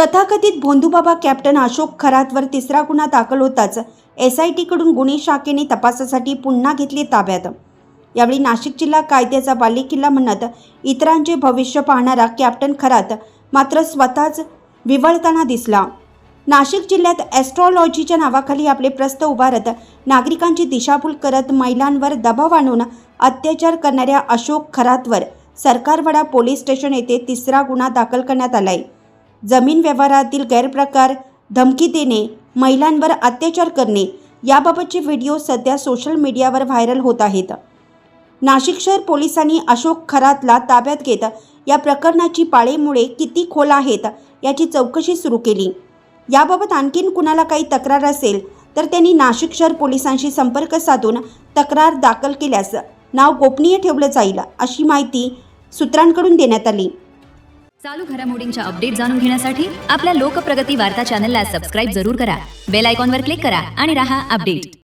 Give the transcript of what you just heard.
तथाकथित भोंदूबाबा कॅप्टन अशोक खरातवर तिसरा गुन्हा दाखल होताच SITकडून गुन्हे शाखेने तपासासाठी पुन्हा घेतले ताब्यात। यावेळी नाशिक जिल्हा कायद्याचा बालेकिल्ला म्हणत इतरांचे भविष्य पाहणारा कॅप्टन खरात मात्र स्वतःच विवळताना दिसला। नाशिक जिल्ह्यात ॲस्ट्रॉलॉजीच्या नावाखाली आपले प्रस्थ उभारत नागरिकांची दिशाभूल करत महिलांवर दबाव आणून अत्याचार करणाऱ्या अशोक खरातवर सरकारवाडा पोलीस स्टेशन येथे तिसरा गुन्हा दाखल करण्यात आलाय। जमीन व्यवहारातील गैरप्रकार, धमकी देणे, महिलांवर अत्याचार करणे याबाबतचे व्हिडिओ सध्या सोशल मीडियावर व्हायरल होत आहेत। नाशिक शहर पोलिसांनी अशोक खरातला ताब्यात घेत या प्रकरणाची पाळेमुळे किती खोल आहेत याची चौकशी सुरू केली। याबाबत आणखीन कुणाला काही तक्रार असेल तर त्यांनी नाशिक शहर पोलिसांशी संपर्क साधून तक्रार दाखल केल्यास नाव गोपनीय ठेवलं जाईल अशी माहिती सूत्रांकडून देण्यात आली। चालू घडामोडींच्या अपडेट जाणून घेण्यासाठी आपल्या लोकप्रगती वार्ता चॅनलला सबस्क्राइब जरूर करा। बेल आयकॉनवर क्लिक करा आणि रहा अपडेट।